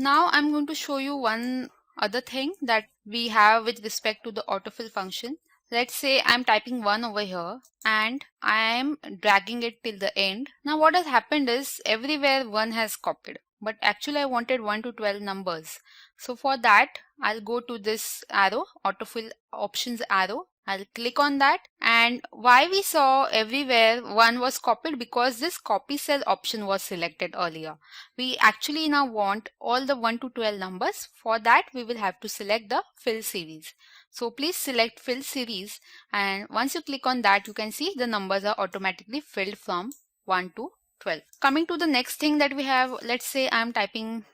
Now I'm going to show you one other thing that we have with respect to the autofill function. Let's say I'm typing 1 over here and I'm dragging it till the end. Now what has happened is everywhere 1 has copied, but actually I wanted 1 to 12 numbers. So for that I'll go to this arrow, autofill options arrow. I'll click on that, and why we saw everywhere 1 was copied, because this copy cell option was selected earlier. We actually now want all the 1 to 12 numbers. For that we will have to select the fill series. So please select fill series, and once you click on that you can see the numbers are automatically filled from 1 to 12. Coming to the next thing that we have, let's say I am typing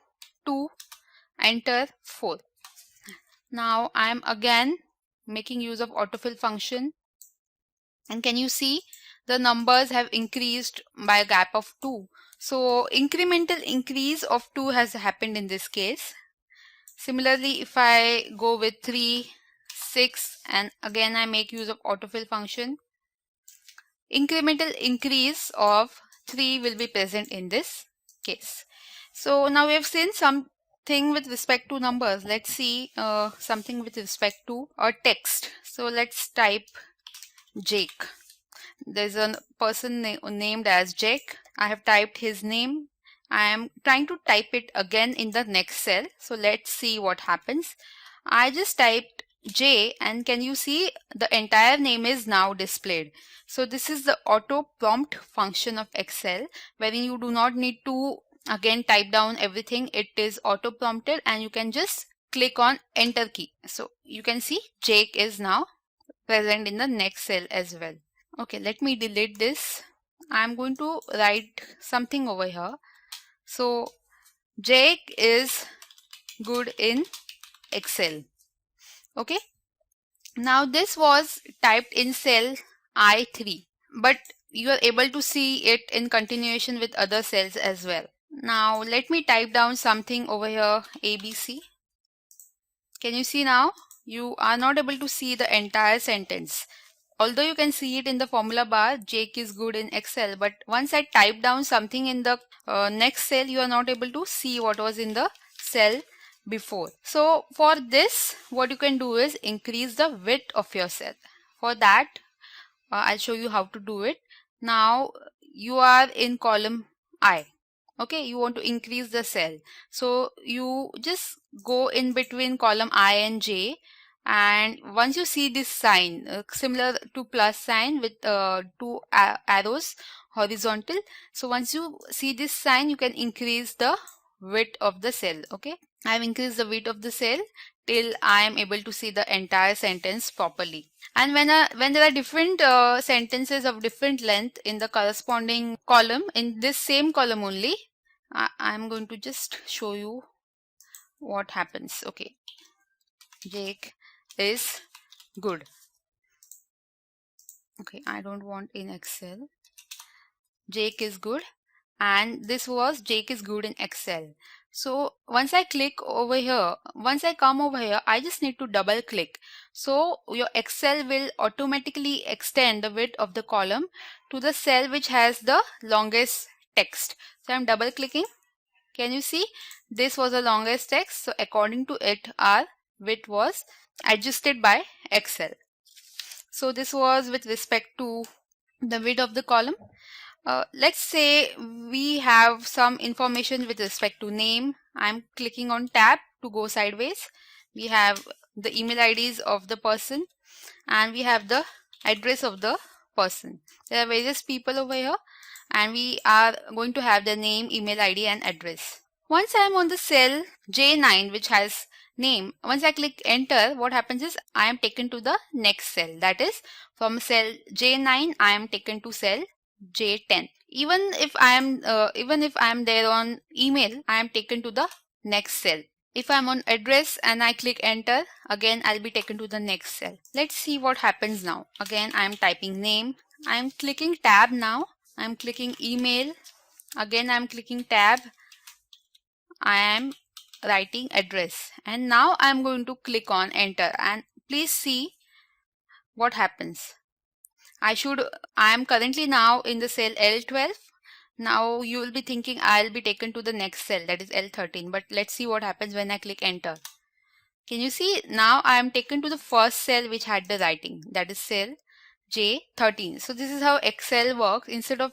2, enter 4. Now I am again making use of autofill function, and can you see the numbers have increased by a gap of 2. So incremental increase of 2 has happened in this case. Similarly, if I go with 3, 6, and again I make use of autofill function, incremental increase of 3 will be present in this case. So now we have seen something with respect to numbers. Let's see something with respect to a text. So let's type Jake. There's a person named as Jake. I have typed his name. I am trying to type it again in the next cell. So let's see what happens. I just typed J, and can you see the entire name is now displayed. So this is the auto prompt function of Excel, wherein you do not need to again type down everything. It is auto prompted and you can just click on enter key. So you can see Jake is now present in the next cell as well. Okay, let me delete this. I'm going to write something over here. So Jake is good in Excel. Okay, now this was typed in cell I3, but you are able to see it in continuation with other cells as well. Now let me type down something over here, ABC. Can you see now? You are not able to see the entire sentence. Although you can see it in the formula bar, Jake is good in Excel, but once I type down something in the next cell, you are not able to see what was in the cell before. So for this, what you can do is increase the width of your cell. For that, I'll show you how to do it. Now you are in column I. Okay, you want to increase the cell. So you just go in between column I and J, and once you see this sign similar to plus sign with two arrows horizontal, so once you see this sign you can increase the width of the cell. Okay, I have increased the width of the cell till I am able to see the entire sentence properly. And when there are different sentences of different length in the corresponding column, in this same column only, I'm going to just show you what happens. Okay, Jake is good. Okay, I don't want in Excel. Jake is good, and this was Jake is good in Excel. So once I click over here, once I come over here, I just need to double click. So your Excel will automatically extend the width of the column to the cell which has the longest text. So I'm double clicking. Can you see? This was the longest text. So according to it, our width was adjusted by Excel. So this was with respect to the width of the column. Let's say we have some information with respect to name. I'm clicking on tab to go sideways. We have the email IDs of the person, and we have the address of the person. There are various people over here, and we are going to have the name, email ID and address. Once I am on the cell J9 which has name, once I click enter, what happens is I am taken to the next cell. That is, from cell J9 I am taken to cell J10. Even if I am there on email, I am taken to the next cell. If I'm on address and I click enter, again I'll be taken to the next cell. Let's see what happens now. Again I'm typing name. I'm clicking tab now. I'm clicking email. Again I'm clicking tab. I am writing address, and now I'm going to click on enter, and please see what happens. I am currently now in the cell L12. Now you will be thinking I'll be taken to the next cell, that is L13, but let's see what happens when I click enter. Can you see? Now I am taken to the first cell which had the writing, that is cell J13. So this is how Excel works. Instead of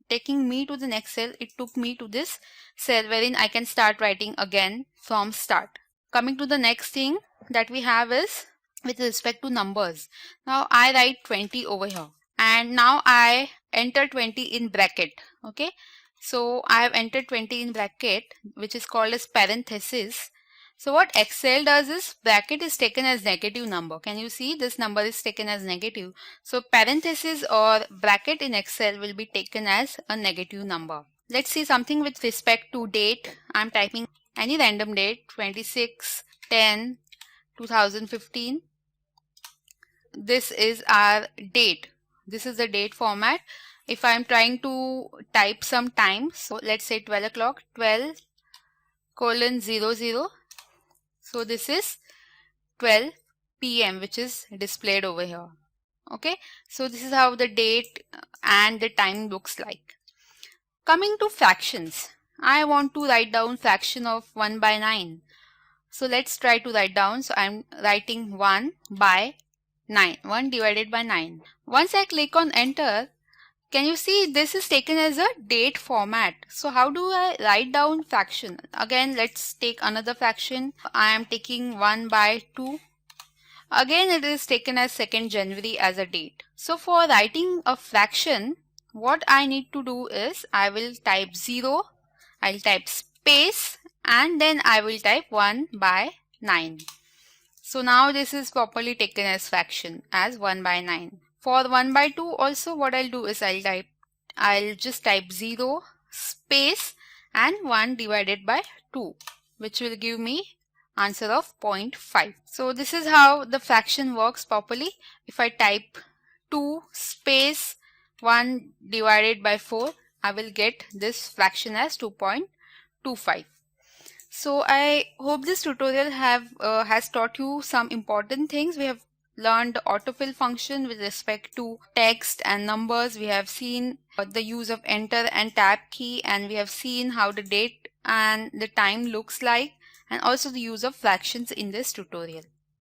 taking me to the next cell, it took me to this cell wherein I can start writing again from start. Coming to the next thing that we have is with respect to numbers. Now I write 20 over here, and now I enter 20 in bracket. Okay, so I have entered 20 in bracket, which is called as parenthesis. So what Excel does is bracket is taken as negative number. Can you see this number is taken as negative? So parenthesis or bracket in Excel will be taken as a negative number. Let's see something with respect to date. I'm typing any random date, 26/10/2015. This is our date. This is the date format. If I'm trying to type some time, so let's say 12 o'clock, 12:00. So this is 12 p.m. which is displayed over here. Okay, so this is how the date and the time looks like. Coming to fractions, I want to write down fraction of 1/9. So let's try to write down. So I'm writing 1/9, 1 divided by 9. Once I click on enter, can you see this is taken as a date format? So how do I write down fraction? Again, let's take another fraction. I am taking 1/2. Again, it is taken as 2nd January as a date. So for writing a fraction, what I need to do is I will type 0, I'll type space, and then I will type 1/9. So now this is properly taken as fraction as 1/9. For 1/2 also, what I'll do is I'll just type 0 space and 1 divided by 2, which will give me answer of 0.5. So this is how the fraction works properly. If I type 2 space 1 divided by 4, I will get this fraction as 2.25. So I hope this tutorial has taught you some important things. We have learned the autofill function with respect to text and numbers. We have seen the use of enter and tab key, and we have seen how the date and the time looks like, and also the use of fractions in this tutorial.